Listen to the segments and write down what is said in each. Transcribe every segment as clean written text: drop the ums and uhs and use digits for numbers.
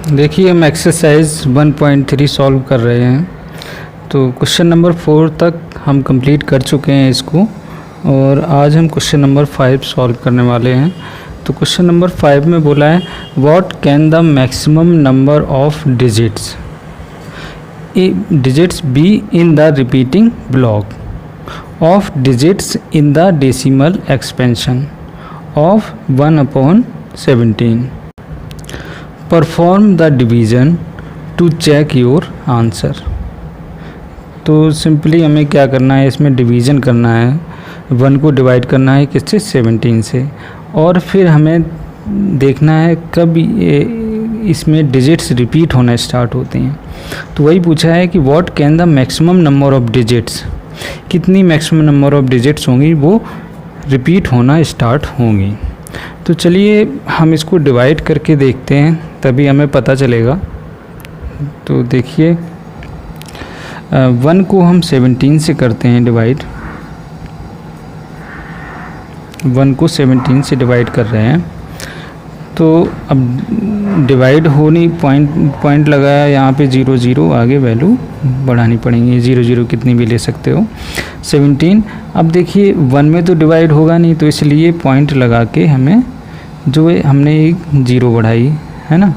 देखिए हम exercise 1.3 solve कर रहे हैं। तो क्वेश्चन नंबर 4 तक हम कंप्लीट कर चुके हैं इसको, और आज हम क्वेश्चन नंबर 5 सॉल्व करने वाले हैं। तो क्वेश्चन नंबर 5 में बोला है what can the maximum number of digits be in the repeating block of digits in the decimal expansion of 1/17। Perform the division to check your answer. तो simply हमें क्या करना है, इसमें डिवीज़न करना है, 1 को डिवाइड करना है किससे, 17 से, और फिर हमें देखना है कब इसमें डिजिट्स रिपीट होना स्टार्ट होते हैं। तो वही पूछा है कि what can the maximum number of digits, कितनी मैक्सिमम नंबर ऑफ डिजिट्स होंगी वो रिपीट होना स्टार्ट होंगी। तो चलिए हम इसको डिवाइड करके देखते हैं, तभी हमें पता चलेगा। तो देखिए 1 को हम 17 से करते हैं डिवाइड, 1 को 17 से डिवाइड कर रहे हैं। तो अब डिवाइड होनी पॉइंट लगाया यहाँ पे 0 0, आगे वैल्यू बढ़ानी पड़ेंगी, 0 0 कितनी भी ले सकते हो, 17। अब देखिए 1 में तो डिवाइड होगा नहीं, तो इसलिए पॉइंट लगा के हमें जो है हमने एक 0 बढ़ाई है ना।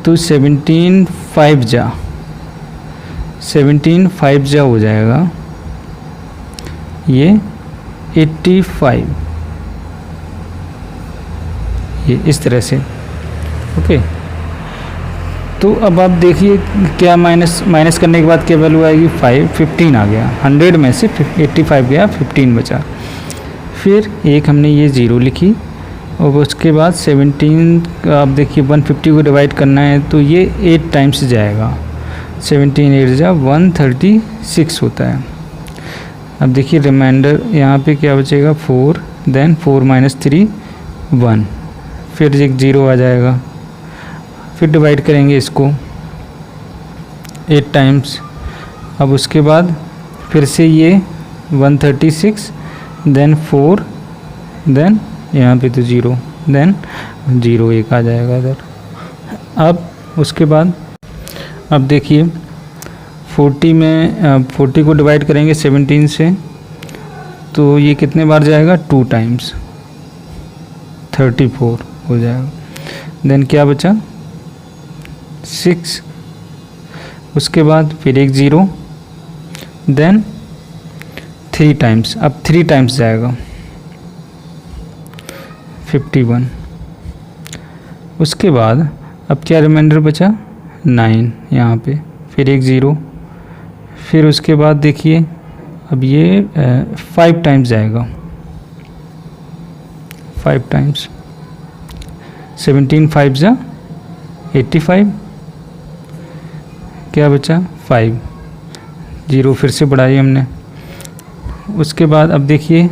तो 17 5 जा हो जाएगा ये 85, ये इस तरह से। ओके, तो अब आप देखिए क्या माइनस करने के बाद क्या वैल्यू आएगी, 15 आ गया, 100 में से 85 गया, 15 बचा। फिर एक हमने ये 0 लिखी, और उसके बाद 17 आप देखिए 150 को डिवाइड करना है, तो ये 8 टाइम्स जाएगा, 17 8 जा 136 होता है। अब देखिए रिमाइंडर यहाँ पे क्या बचेगा, 4, देन 4 - 3 1, फिर एक 0 आ जाएगा। फिर डिवाइड करेंगे इसको 8 टाइम्स। अब उसके बाद फिर से ये 136, देन 4, देन यहाँ पे तो 0, देन 0 1 आ जाएगा इधर। अब उसके बाद अब देखिए 40 को डिवाइड करेंगे 17 से, तो ये कितने बार जाएगा, 2 टाइम्स, 34 हो जाएगा। देन क्या बचा, 6, उसके बाद फिर एक 0, देन 3 टाइम्स, अब 3 टाइम्स जाएगा, 51। उसके बाद अब क्या रिमाइंडर बचा, 9 यहाँ पे, फिर एक 0, फिर उसके बाद देखिए अब ये 5 टाइम्स जाएगा, 5 टाइम्स, 17 5 जा 85, क्या बचा 5, 0 फिर से बढ़ाई हमने। उसके बाद अब देखिए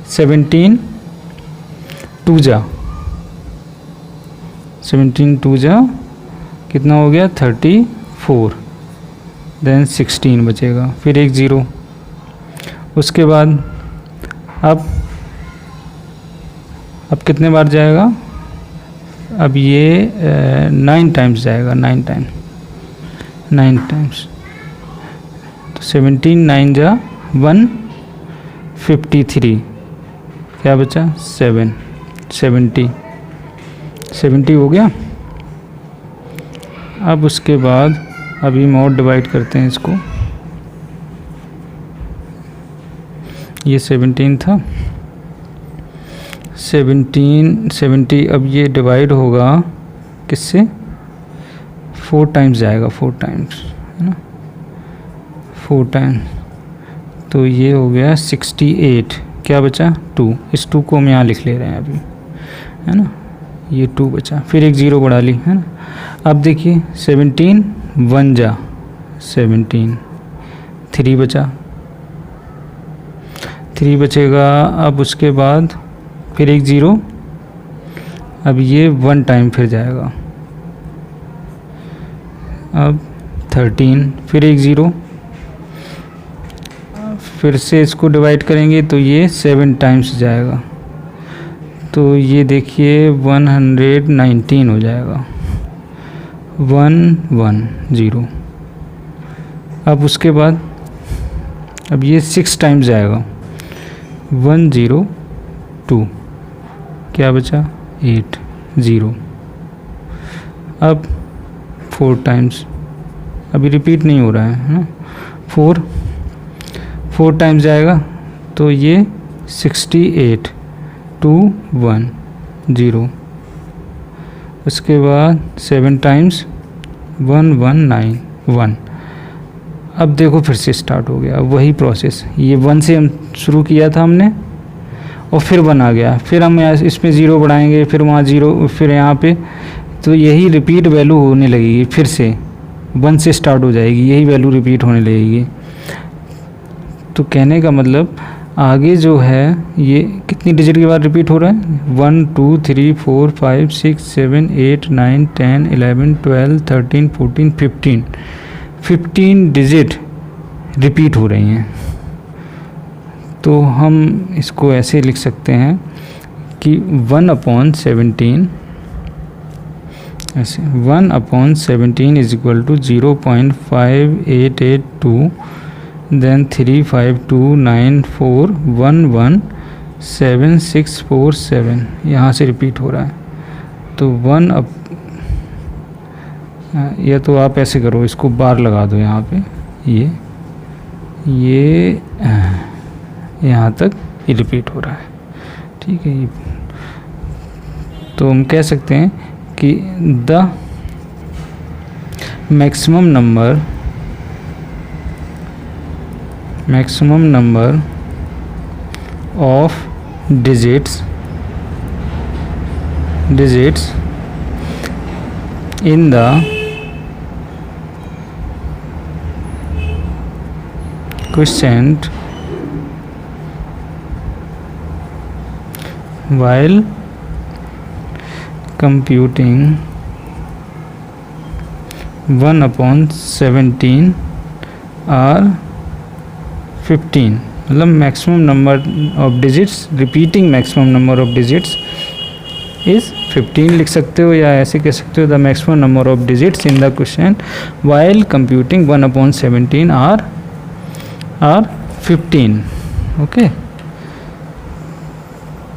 17 2 जा, 17 2 जा कितना हो गया, 34, देन 16 बचेगा, फिर एक 0। उसके बाद अब कितने बार जाएगा, अब ये 9 टाइम्स जाएगा, 9 टाइम्स। तो 17 9 जा 153, क्या बचा 7, 70 हो गया। अब उसके बाद अभी हम और डिवाइड करते हैं इसको, ये 17 था, 70 अब ये डिवाइड होगा किससे, 4 टाइम्स जाएगा, 4 टाइम्स है ना, 4 टाइम्स, तो ये हो गया 68, क्या बचा 2, इस 2 को हम यहाँ लिख ले रहे हैं अभी है ना, ये 2 बचा, फिर एक 0 बढ़ा ली है ना। अब देखिए 17 1 जा 17, 3 बचा, 3 बचेगा। अब उसके बाद फिर एक 0, अब ये 1 टाइम फिर जाएगा, अब 13, फिर एक 0, फिर से इसको डिवाइड करेंगे तो ये 7 टाइम्स जाएगा, तो ये देखिए 119 हो जाएगा, 1 1 0। अब उसके बाद अब ये 6 टाइम्स जाएगा, 1 0 2, क्या बचा 8 0। अब 4 टाइम्स, अभी रिपीट नहीं हो रहा है ना, 4 टाइम्स जाएगा तो ये 68 2 1 0। उसके बाद 7 टाइम्स 1 1 9 1। अब देखो फिर से स्टार्ट हो गया, वही प्रोसेस, ये 1 से हम शुरू किया था हमने और फिर 1 आ गया, फिर हम इसमें 0 बढ़ाएंगे, फिर वहाँ 0, फिर यहाँ पे, तो यही रिपीट वैल्यू होने लगेगी, फिर से 1 से स्टार्ट हो जाएगी, यही वैल्यू रिपीट होने लगेगी। तो कहने का मतलब आगे जो है ये कितनी डिजिट के बाद रिपीट हो रहा है, 1 2 3 4 5 6 7 8 9 10 11 12 13 14 15 डिजिट रिपीट हो रही हैं। तो हम इसको ऐसे लिख सकते हैं कि 1/17 ऐसे 1/17 इज इक्वल टू 0.5882 देन 35294117647, यहाँ से रिपीट हो रहा है। तो या तो आप ऐसे करो, इसको बार लगा दो यहाँ पे, ये यहाँ तक ये रिपीट हो रहा है, ठीक है। तो हम कह सकते हैं कि the maximum number of digits in the quotient while computing 1/17 are 15। मतलब maximum number of digits, repeating maximum number of digits is 15 लिख सकते हो, या ऐसे कह सकते हो the maximum number of digits in the question while computing 1/17 are 15। Okay,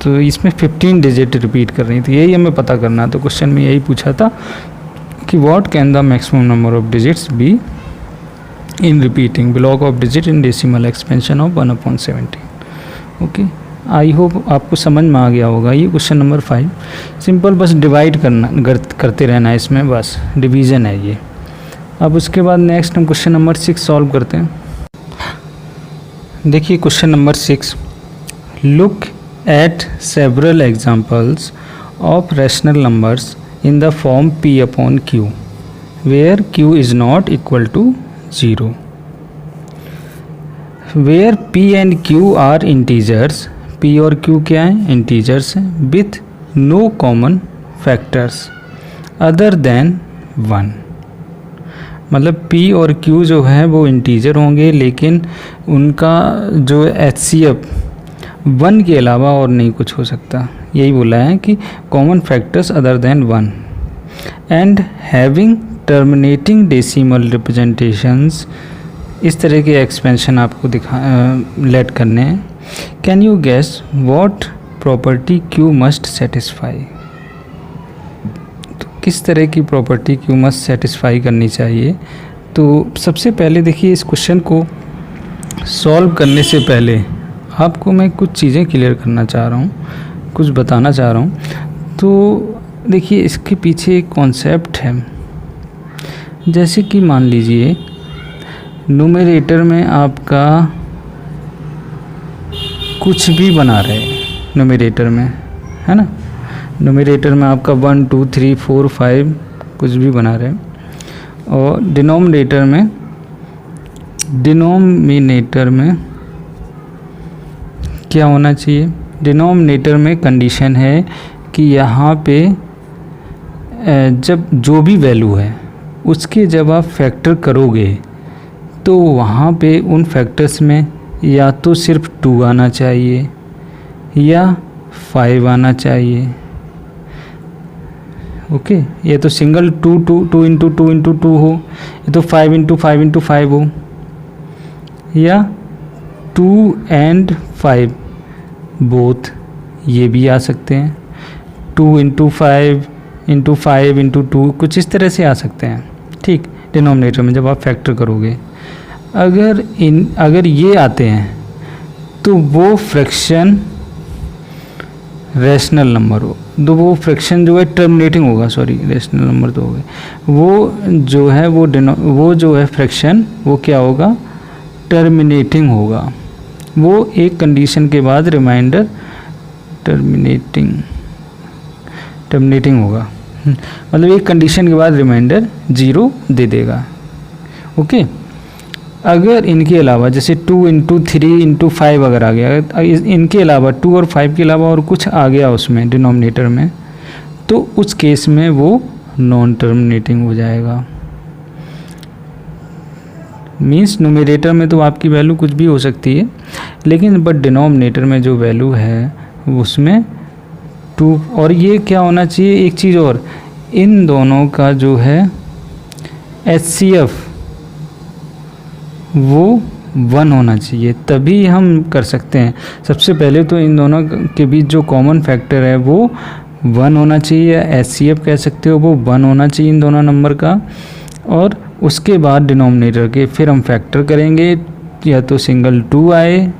तो इसमें 15 डिजिट रिपीट कर रही थी, यही हमें पता करना। तो क्वेश्चन में यही पूछा था कि what can the maximum number of digits be in repeating block of digit in decimal expansion of 1/17। Okay, I hope आपको समझ में आ गया होगा। ये क्वेश्चन नंबर 5 सिंपल, बस डिवाइड करते रहना है, इसमें बस डिवीज़न है ये। अब उसके बाद नेक्स्ट हम क्वेश्चन नंबर 6 सॉल्व करते हैं। देखिए question number 6, look at several examples of rational numbers in the form p/q where q is not equal to 0, where p and q are integers, p और q क्या है, integers हैं, with no common factors other than 1। मतलब p और q जो है वो integer होंगे, लेकिन उनका जो HCF 1 के अलावा और नहीं कुछ हो सकता। यही बोला है कि common factors other than 1 and having terminating decimal representations. इस तरह के एक्सपेंशन आपको लेट करने हैं। Can you guess what property Q must satisfy. तो किस तरह की प्रॉपर्टी Q मस्ट सेटिस्फाई करनी चाहिए। तो सबसे पहले देखिए, इस क्वेश्चन को सॉल्व करने से पहले आपको मैं कुछ चीज़ें क्लियर करना चाह रहा हूँ, कुछ बताना चाह रहा हूँ। तो देखिए इसके पीछे एक कॉन्सेप्ट है। जैसे कि मान लीजिए न्यूमरेटर में आपका कुछ भी बना रहे, न्यूमरेटर में है ना, न्यूमरेटर में आपका 1 2 3 4 5 कुछ भी बना रहे, और डिनोमिनेटर में क्या होना चाहिए। डिनोमिनेटर में कंडीशन है कि यहाँ पे जब जो भी वैल्यू है उसके जब आप फैक्टर करोगे तो वहाँ पे उन फैक्टर्स में या तो सिर्फ 2 आना चाहिए या 5 आना चाहिए। ओके, ये तो सिंगल 2 इंटू 2 हो, ये तो 5 इंटू 5 हो, या 2 and 5 बोथ, ये भी आ सकते हैं। 2 इंटू 5 इंटू 5 इंटू 2 कुछ इस तरह से आ सकते हैं, ठीक, डिनोमिनेटर में जब आप फैक्टर करोगे। अगर ये आते हैं तो वो फ्रैक्शन रैशनल नंबर हो, तो वो फ्रैक्शन जो है टर्मिनेटिंग होगा, सॉरी रैशनल नंबर तो हो गए, वो जो है वो जो है फ्रैक्शन वो क्या होगा, टर्मिनेटिंग होगा। वो एक कंडीशन के बाद रिमाइंडर टर्मिनेटिंग होगा, मतलब एक कंडीशन के बाद रिमाइंडर 0 दे देगा। ओके, अगर इनके अलावा जैसे 2 इंटू 3 इंटू 5 अगर आ गया, इनके अलावा 2 और 5 के अलावा और कुछ आ गया उसमें डिनोमिनेटर में, तो उस केस में वो नॉन टर्मिनेटिंग हो जाएगा। मीन्स न्यूमरेटर में तो आपकी वैल्यू कुछ भी हो सकती है, लेकिन बट डिनोमिनेटर में जो वैल्यू है उसमें 2, और ये क्या होना चाहिए, एक चीज़ और, इन दोनों का जो है HCF वो 1 होना चाहिए, तभी हम कर सकते हैं। सबसे पहले तो इन दोनों के बीच जो कॉमन फैक्टर है वो 1 होना चाहिए, या HCF कह सकते हो, वो 1 होना चाहिए इन दोनों नंबर का, और उसके बाद डिनोमिनेटर के फिर हम फैक्टर करेंगे, या तो सिंगल 2 आए,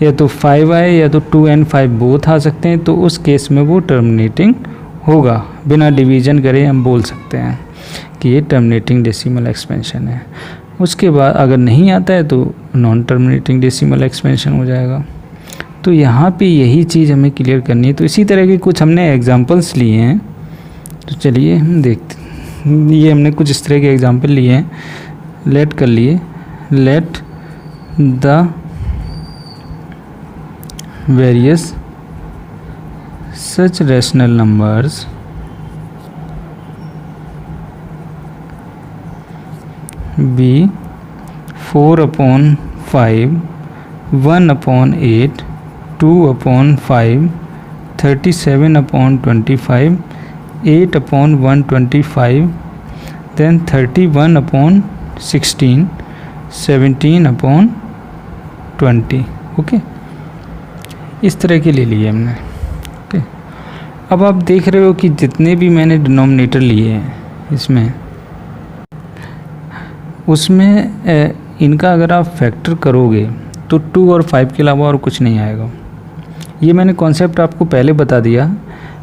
या तो 5 आए, या तो 2 and 5 बोथ आ सकते हैं, तो उस केस में वो टर्मिनेटिंग होगा। बिना डिवीजन करे हम बोल सकते हैं कि ये टर्मिनेटिंग डेसिमल एक्सपेंशन है। उसके बाद अगर नहीं आता है तो नॉन टर्मिनेटिंग डेसिमल एक्सपेंशन हो जाएगा। तो यहाँ पे यही चीज़ हमें क्लियर करनी है। तो इसी तरह के कुछ हमने एग्जांपल्स लिए हैं, तो चलिए हम देखते हैं। ये हमने कुछ इस तरह के एग्जांपल लिए हैं, लेट कर लिए, let the various such rational numbers be 4/5, 1/8, 2/5, 37/25, 8/125, then 31/16, 17/20। Okay, इस तरह के ले लिए हमने। ओके, अब आप देख रहे हो कि जितने भी मैंने डिनोमिनेटर लिए हैं इसमें, उसमें इनका अगर आप फैक्टर करोगे तो 2 और 5 के अलावा और कुछ नहीं आएगा। ये मैंने कॉन्सेप्ट आपको पहले बता दिया,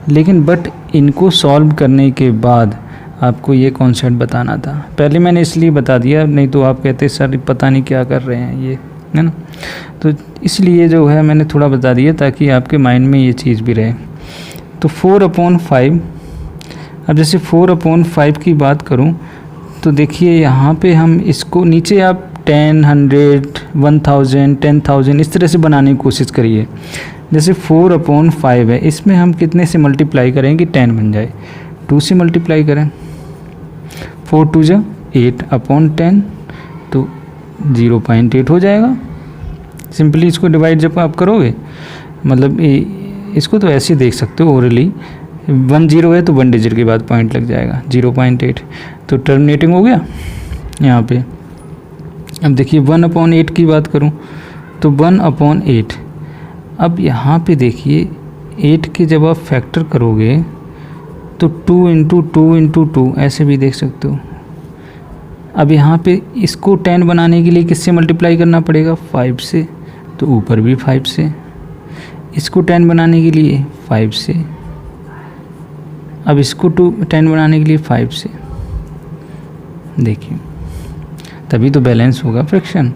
लेकिन बट इनको सॉल्व करने के बाद आपको ये कॉन्सेप्ट बताना था। पहले मैंने इसलिए बता दिया, नहीं तो आप कहते सर पता नहीं क्या कर रहे हैं ये, है ना। तो इसलिए जो है मैंने थोड़ा बता दिया ताकि आपके माइंड में ये चीज़ भी रहे। तो 4/5, अब जैसे 4/5 की बात करूं तो देखिए यहाँ पे हम इसको नीचे आप 10, 100, 1000, 10,000 इस तरह से बनाने की कोशिश करिए। जैसे 4/5 है, इसमें हम कितने से मल्टीप्लाई करें कि 10 बन जाए, 2 से मल्टीप्लाई करें, 4 2 जा 8/10, तो 0.8 हो जाएगा। सिंपली इसको डिवाइड जब आप करोगे, मतलब इसको तो ऐसे ही देख सकते हो ओरली, 1 0 है तो 1 डिजिट के बाद पॉइंट लग जाएगा, 0.8, तो टर्मिनेटिंग हो गया यहाँ पे। अब देखिए 1/8 की बात करूँ तो 1/8, अब यहाँ पे देखिए 8 के जब आप फैक्टर करोगे तो 2 इंटू 2 इंटू 2 ऐसे भी देख सकते हो। अब यहाँ पे इसको 10 बनाने के लिए किससे मल्टीप्लाई करना पड़ेगा, 5 से, तो ऊपर भी 5 से, इसको 10 बनाने के लिए 5 से, अब इसको 10 बनाने के लिए 5 से, देखिए तभी तो बैलेंस होगा फ्रैक्शन।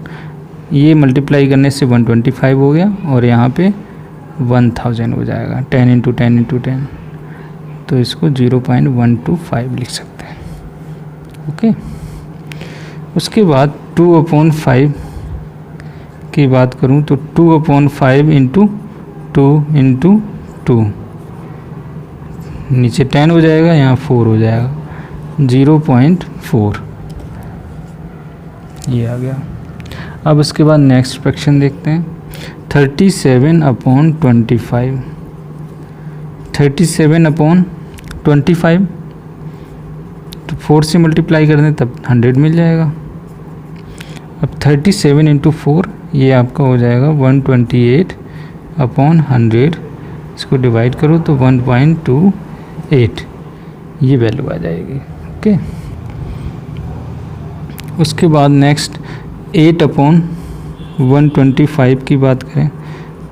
ये मल्टीप्लाई करने से 125 हो गया और यहाँ पे 1000 हो जाएगा, 10 इंटू 10 इंटू 10, तो इसको 0.125 लिख सकते हैं। ओके, उसके बाद 2/5 की बात करूँ तो 2/5 इंटू 2 इंटू 2, नीचे 10 हो जाएगा, यहाँ 4 हो जाएगा, 0.4 ये आ गया। अब उसके बाद नेक्स्ट फ्रैक्शन देखते हैं, 37/25, 37/25 4 से मल्टीप्लाई कर दें तब 100 मिल जाएगा। अब 37 इंटू 4 ये आपका हो जाएगा 128 अपॉन 100, इसको डिवाइड करो तो 1.28 ये वैल्यू आ जाएगी। ओके, उसके बाद नेक्स्ट 8 अपॉन 125 की बात करें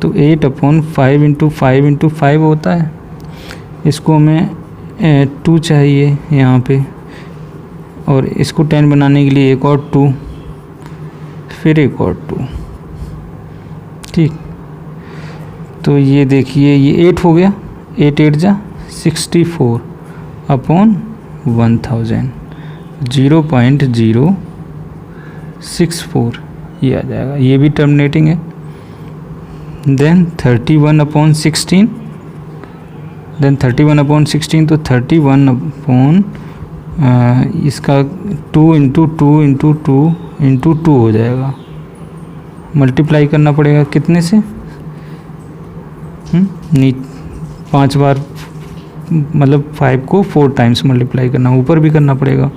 तो 8 अपॉन 5 इंटू 5 इंटू 5 होता है, इसको हमें 2 चाहिए यहाँ पे, और इसको 10 बनाने के लिए एक और 2, फिर एक और 2, ठीक। तो ये देखिए ये 8 हो गया, 8 8 जा 64 अपॉन 1000, 0.064 ये आ जाएगा, ये भी टर्मिनेटिंग है। देन 31 अपॉन 16, देन 31 अपॉन 16 तो 31 अपॉन इसका 2 इंटू 2 इंटू 2 इंटू 2 हो जाएगा, मल्टीप्लाई करना पड़ेगा कितने से, 5 बार, मतलब 5 को 4 टाइम्स मल्टीप्लाई करना, ऊपर भी करना पड़ेगा।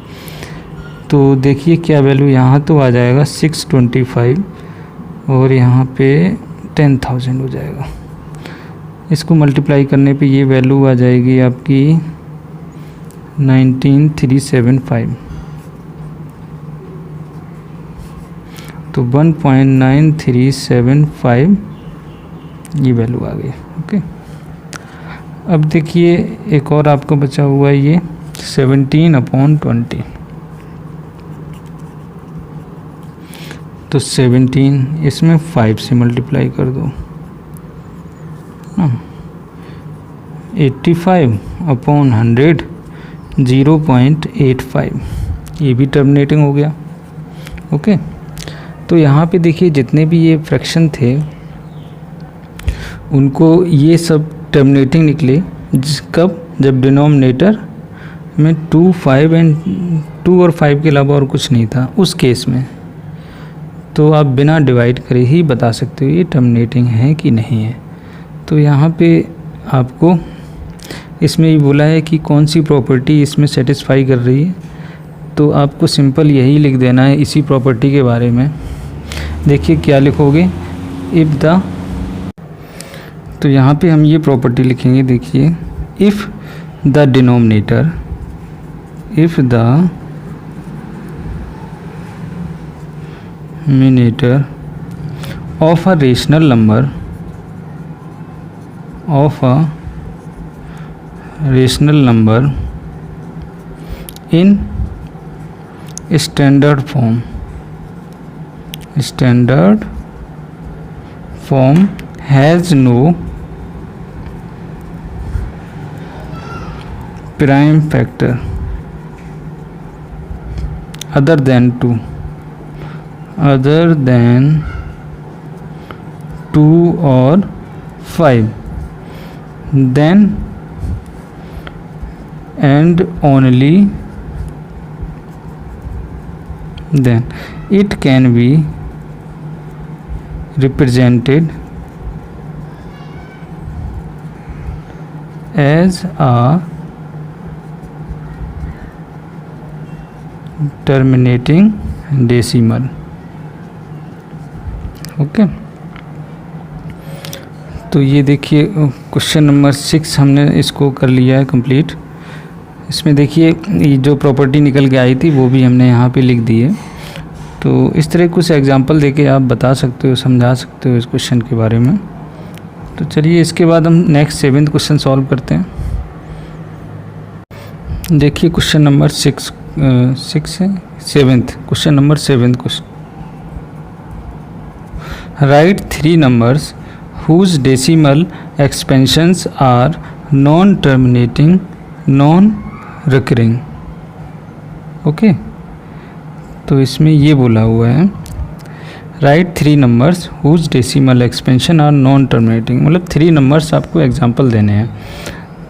तो देखिए क्या वैल्यू यहाँ तो आ जाएगा 625 और यहाँ पे 10,000 हो जाएगा। इसको मल्टीप्लाई करने पे ये वैल्यू आ जाएगी आपकी 19375, तो 1.9375 ये वैल्यू आ गई। ओके, अब देखिए एक और आपको बचा हुआ है ये 17 अपॉन 20, तो 17 इसमें 5 से मल्टीप्लाई कर दो, 85 अपॉन 100 0.85, ये भी टर्मिनेटिंग हो गया। ओके, तो यहाँ पे देखिए जितने भी ये फ्रैक्शन थे उनको ये सब टर्मिनेटिंग निकले, कब, जब डिनोमिनेटर में 2 5 एंड 2 और 5 के अलावा और कुछ नहीं था, उस केस में तो आप बिना डिवाइड करे ही बता सकते हो ये टर्मिनेटिंग है कि नहीं है। तो यहाँ पे आपको इसमें ये बोला है कि कौन सी प्रॉपर्टी इसमें सेटिस्फाई कर रही है, तो आपको सिंपल यही लिख देना है इसी प्रॉपर्टी के बारे में। देखिए क्या लिखोगे, इफ़ द, तो यहाँ पे हम ये प्रॉपर्टी लिखेंगे, देखिए if the denominator, if the denominator of a rational number, of a rational number in standard form has no prime factor other than 2 or 5, then and only then it can be represented as a terminating decimal। Okay, तो ये देखिए question number 6 हमने इसको कर लिया है complete. इसमें देखिए ये जो प्रॉपर्टी निकल के आई थी वो भी हमने यहाँ पे लिख दी है। तो इस तरह कुछ एग्जांपल देके आप बता सकते हो, समझा सकते हो इस क्वेश्चन के बारे में। तो चलिए इसके बाद हम नेक्स्ट 7th क्वेश्चन सॉल्व करते हैं। देखिए क्वेश्चन नंबर 6 है, 7th question number 7th question, write 3 numbers whose decimal expansions are non-terminating, non-recurring। Okay, तो इसमें ये बोला हुआ है right 3 numbers whose decimal expansion are non-terminating, मतलब 3 numbers आपको एग्जाम्पल देने हैं।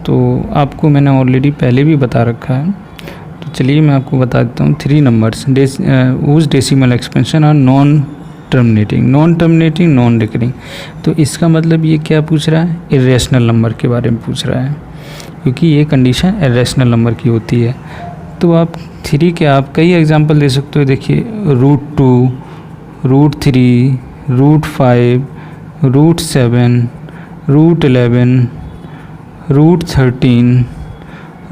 तो आपको मैंने ऑलरेडी पहले भी बता रखा है, तो चलिए मैं आपको बता देता हूँ 3 numbers whose decimal expansion are non-terminating, non recurring. तो इसका मतलब ये क्या पूछ रहा है, इरेशनल नंबर के बारे में पूछ रहा है, क्योंकि ये कंडीशन इरेशनल नंबर की होती है। तो आप 3 के आप कई एग्जांपल दे सकते हो। देखिए √2, √3, √5, √7, √11, √13,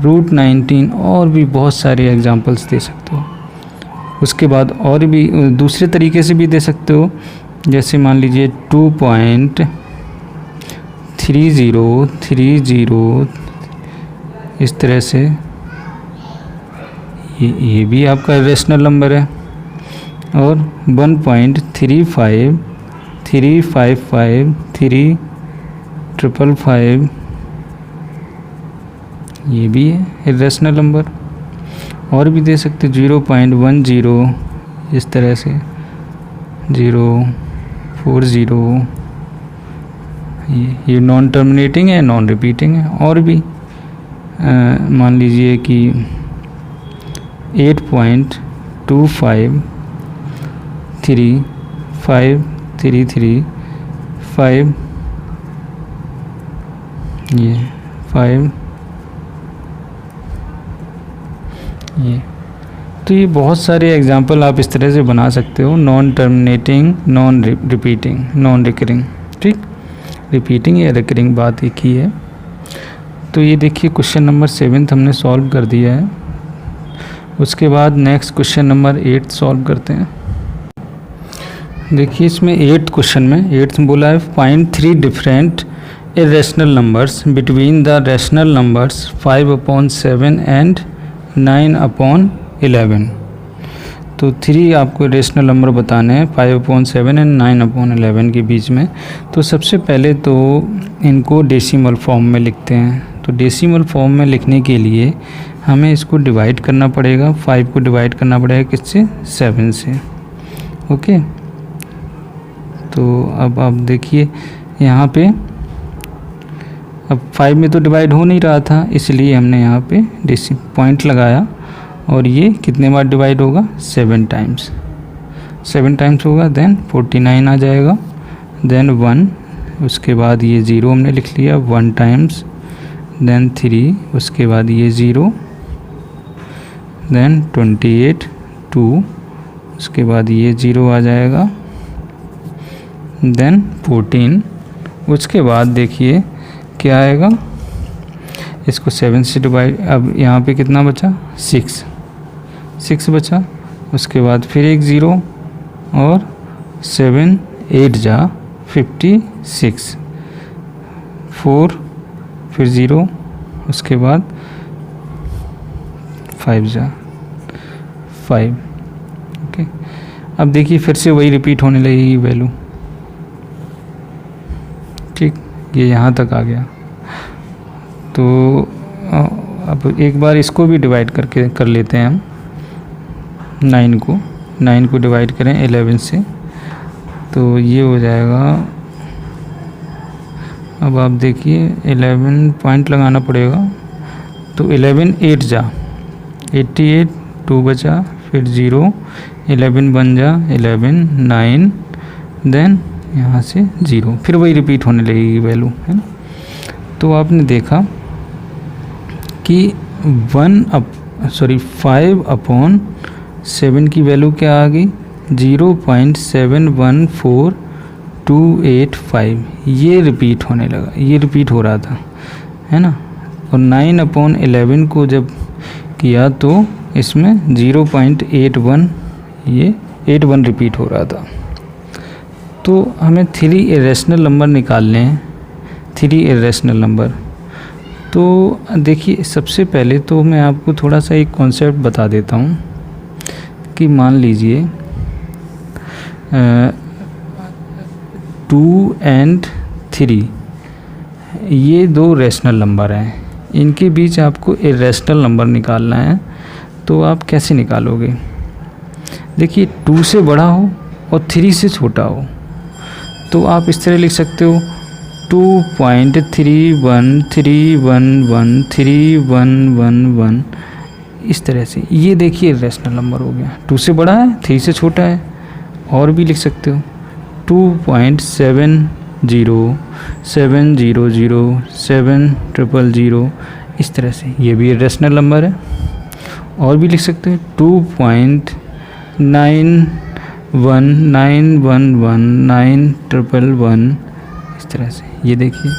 √19 और भी बहुत सारे एग्जांपल्स दे सकते हो। उसके बाद और भी दूसरे तरीके से भी दे सकते हो, जैसे मान लीजिए 2.3030, इस तरह से ये भी आपका रेशनल नंबर है। और 1.35, 355, 355 ये भी है इरेशनल नंबर। और भी दे सकते 0.10 इस तरह से, 0.40 ये नॉन टर्मिनेटिंग है, नॉन रिपीटिंग है। और भी मान लीजिए कि 8.2535335 ये 5 ये। तो ये बहुत सारे एग्जांपल आप इस तरह से बना सकते हो, non terminating, non repeating, non recurring. ठीक, रिपीटिंग या रिकरिंग बात एक ही है। तो ये देखिए क्वेश्चन नंबर 7 हमने सॉल्व कर दिया है। उसके बाद नेक्स्ट क्वेश्चन नंबर 8 सॉल्व करते हैं। देखिए इसमें 8 क्वेश्चन में 8 में बोला है find 3 different irrational numbers between the rational numbers 5/7 and 9/11। तो 3 आपको रेशनल नंबर बताने हैं 5/7 एंड 9/11 के बीच में। तो सबसे पहले तो इनको डेसिमल फॉर्म में लिखते हैं। तो डेसिमल फॉर्म में लिखने के लिए हमें इसको डिवाइड करना पड़ेगा, 5 को डिवाइड करना पड़ेगा किससे, 7 से। ओके, तो अब आप देखिए यहाँ पे अब 5 में तो डिवाइड हो नहीं रहा था, इसलिए हमने यहाँ पे पॉइंट लगाया। और ये कितने बार डिवाइड होगा, 7 टाइम्स। 7 टाइम्स होगा, देन 49 आ जाएगा, देन 1, उसके बाद ये 0 हमने लिख लिया 1 टाइम्स, देन 3, उसके बाद ये 0, देन 28 2, उसके बाद ये 0 आ जाएगा, देन 14, उसके बाद देखिए क्या आएगा, इसको 7 से डिवाइड, अब यहाँ पे कितना बचा, 6 बचा। उसके बाद फिर एक 0 और 7 8 जा 56, 4 फिर 0, उसके बाद 5 जा 5। ओके, अब देखिए फिर से वही रिपीट होने लगेगी वैल्यू। ठीक, ये यहाँ तक आ गया। तो अब एक बार इसको भी डिवाइड करके कर लेते हैं हम, 9 को डिवाइड करें 11 से, तो ये हो जाएगा। अब आप देखिए 11 पॉइंट लगाना पड़ेगा, तो 11 8 जा 88, 2 बचा, फिर 0, 11 बन जा 11, 9, देन यहाँ से 0, फिर वही रिपीट होने लगेगी वैल्यू, है ना। तो आपने देखा कि 5/7 की वैल्यू क्या आ गई, 0.714285। ये रिपीट होने लगा, ये रिपीट हो रहा था, है ना। और 9/11 को जब किया तो इसमें 0.81, ये 81 रिपीट हो रहा था। तो हमें 3 इरेशनल नंबर निकालने हैं, 3 इरेशनल नंबर। तो देखिए सबसे पहले तो मैं आपको थोड़ा सा एक कॉन्सेप्ट बता देता हूँ कि मान लीजिए 2 and 3 ये 2 रेशनल नंबर हैं, इनके बीच आपको इरेशनल नंबर निकालना है। तो आप कैसे निकालोगे, देखिए 2 से बड़ा हो और 3 से छोटा हो, तो आप इस तरह लिख सकते हो 2.313113111, इस तरह से। ये देखिए रेशनल नंबर हो गया, 2 से बड़ा है 3 से छोटा है। और भी लिख सकते हो 2.70700700, इस तरह से, ये भी रेशनल नंबर है। और भी लिख सकते हैं 2.9191119111 इस तरह से। ये देखिए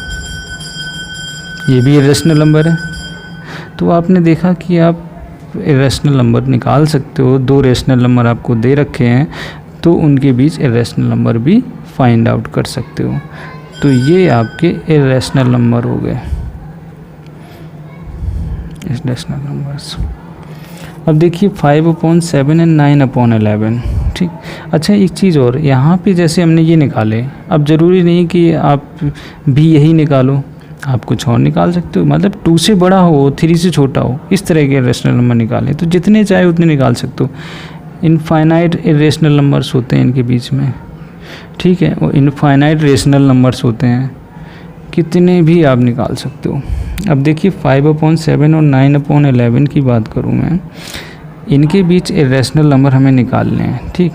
ये भी इरेशनल नंबर है। तो आपने देखा कि आप इरेशनल नंबर निकाल सकते हो। दो रेशनल नंबर आपको दे रखे हैं तो उनके बीच इरेशनल नंबर भी फाइंड आउट कर सकते हो। तो ये आपके इरेशनल नंबर हो गए, इरेशनल नंबर्स। अब देखिए 5/7 एंड 9/11। ठीक। अच्छा एक चीज़ और, यहाँ पे जैसे हमने ये निकाले, अब ज़रूरी नहीं कि आप भी यही निकालो, आप कुछ और निकाल सकते हो। मतलब 2 से बड़ा हो 3 से छोटा हो, इस तरह के इरेशनल नंबर निकालें तो जितने चाहे उतने निकाल सकते हो। इनफाइनाइट इरेशनल नंबर्स होते हैं इनके बीच में, ठीक है, और इनफाइनाइट रेशनल नंबर्स होते हैं, कितने भी आप निकाल सकते हो। अब देखिए 5/7 और 9/11 की बात करूँ मैं, इनके बीच इरेशनल नंबर हमें निकालने हैं। ठीक,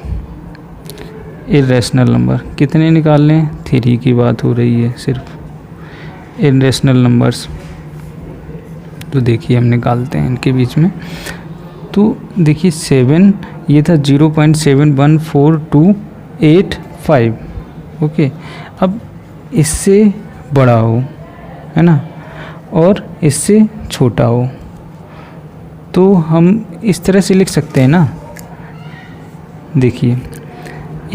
इरेशनल नंबर कितने निकालने हैं, 3 की बात हो रही है सिर्फ इरेशनल नंबर्स। तो देखिए हम निकालते हैं इनके बीच में। तो देखिए 7 ये था 0.714285। ओके, अब इससे बड़ा हो, है ना, और इससे छोटा हो तो हम इस तरह से लिख सकते हैं ना। देखिए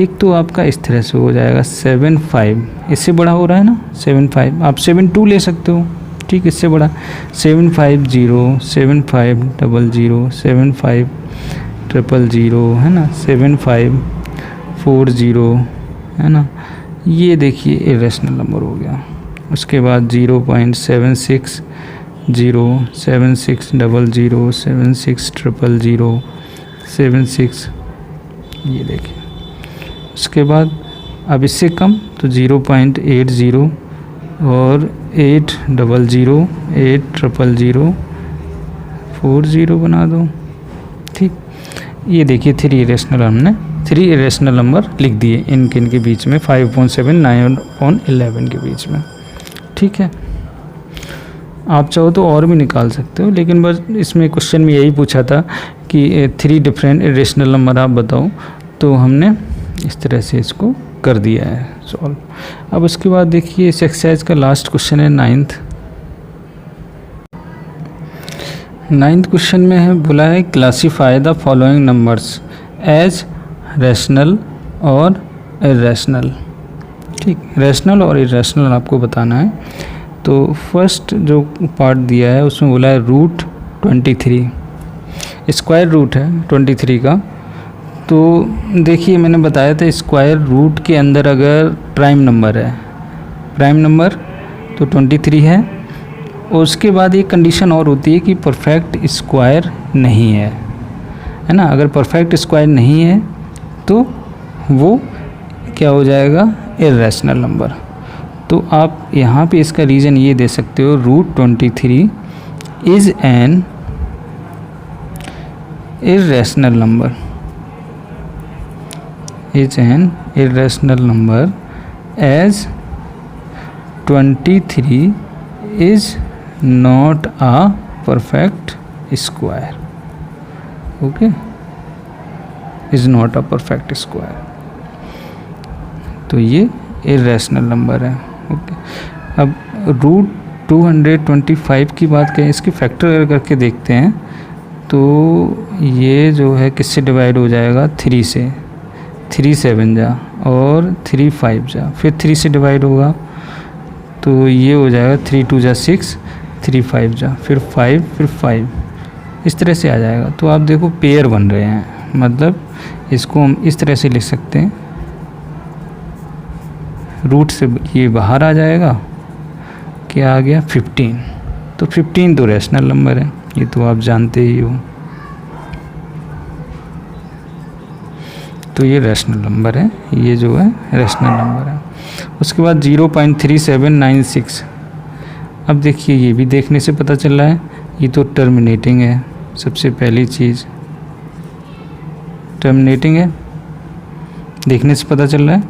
एक तो आपका इस तरह से हो जाएगा 75, इससे बड़ा हो रहा है ना 75, आप 72 ले सकते हो। ठीक, इससे बड़ा 750 7500 75000 है ना, 7540 है ना। ये देखिए इरेशनल नंबर हो गया। उसके बाद 0.76 7600 76000 76, ये देखिए। उसके बाद अब इससे कम तो 0.80 और 800 8000 40 बना दो। ठीक, ये देखिए 3 इरेशनल, हमने 3 इरेशनल नंबर लिख दिए इनके बीच में, 5/7 9/11 के बीच में। ठीक है, आप चाहो तो और भी निकाल सकते हो, लेकिन बस इसमें क्वेश्चन में यही पूछा था कि 3 डिफरेंट इरेशनल नंबर आप बताओ, तो हमने इस तरह से इसको कर दिया है सॉल्व। अब उसके बाद देखिए इस एक्सरसाइज का लास्ट क्वेश्चन है 9th क्वेश्चन में है, बोला है classify the following numbers as rational और इरेशनल। ठीक, रैशनल और इरेशनल आपको बताना है। तो फर्स्ट जो पार्ट दिया है उसमें बोला है √23, स्क्वायर रूट है 23 का। तो देखिए मैंने बताया था स्क्वायर रूट के अंदर अगर प्राइम नंबर है, प्राइम नंबर तो 23 है, और उसके बाद एक कंडीशन और होती है कि परफेक्ट स्क्वायर नहीं है, है ना। अगर परफेक्ट स्क्वायर नहीं है तो वो क्या हो जाएगा, इरेशनल नंबर। तो आप यहाँ पे इसका रीज़न ये दे सकते हो, √23 is an irrational number, is an irrational number as 23 is not a perfect square. Okay, is not a perfect square. तो ये irrational number है। ओके, अब √225 की बात करें, इसके फैक्टर करके देखते हैं। तो ये जो है किससे डिवाइड हो जाएगा, 3 से, 3 7 जा और 3 5 जा, फिर 3 से डिवाइड होगा तो ये हो जाएगा 3 2 जा 6, 3 5 जा, फिर 5, फिर 5, इस तरह से आ जाएगा। तो आप देखो पेयर बन रहे हैं, मतलब इसको हम इस तरह से लिख सकते हैं, रूट से ये बाहर आ जाएगा, क्या आ गया 15। तो 15 तो रैशनल नंबर है, ये तो आप जानते ही हो। तो ये रैशनल नंबर है, ये जो है रैशनल नंबर है। उसके बाद 0.3796, अब देखिए ये भी देखने से पता चल रहा है, ये तो टर्मिनेटिंग है, सबसे पहली चीज़ टर्मिनेटिंग है, देखने से पता चल रहा है।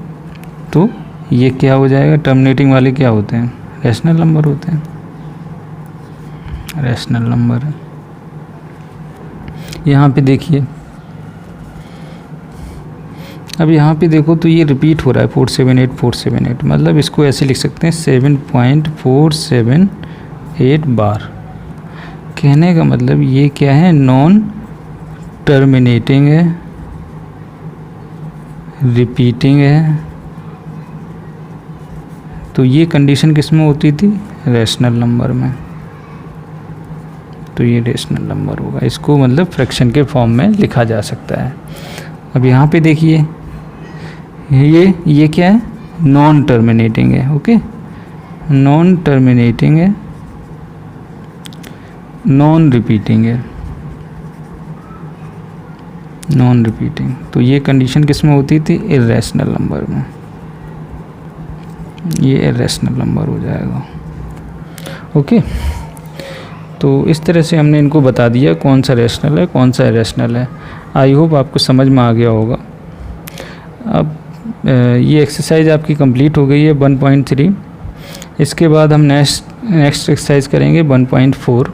तो ये क्या हो जाएगा, टर्मिनेटिंग वाले क्या होते हैं, रैशनल नंबर होते हैं, रैशनल नंबर है। यहाँ पे देखिए, अब यहाँ पे देखो तो ये रिपीट हो रहा है 478 मतलब इसको ऐसे लिख सकते हैं 7.478 बार। कहने का मतलब ये क्या है, नॉन टर्मिनेटिंग है, रिपीटिंग है। तो ये कंडीशन किस में होती थी, रैशनल नंबर में। तो ये रैशनल नंबर होगा, इसको मतलब फ्रैक्शन के फॉर्म में लिखा जा सकता है। अब यहाँ पे देखिए ये क्या है, नॉन टर्मिनेटिंग है। ओके, नॉन टर्मिनेटिंग है, नॉन रिपीटिंग है, नॉन रिपीटिंग। तो ये कंडीशन किस में होती थी, इर्रेशनल नंबर में। ये इर्रेशनल नंबर हो जाएगा। ओके, तो इस तरह से हमने इनको बता दिया कौन सा रैशनल है, कौन सा इर्रेशनल है। आई होप आपको समझ में आ गया होगा। अब ये एक्सरसाइज आपकी कंप्लीट हो गई है 1.3। इसके बाद हम नेक्स्ट एक्सरसाइज करेंगे 1.4।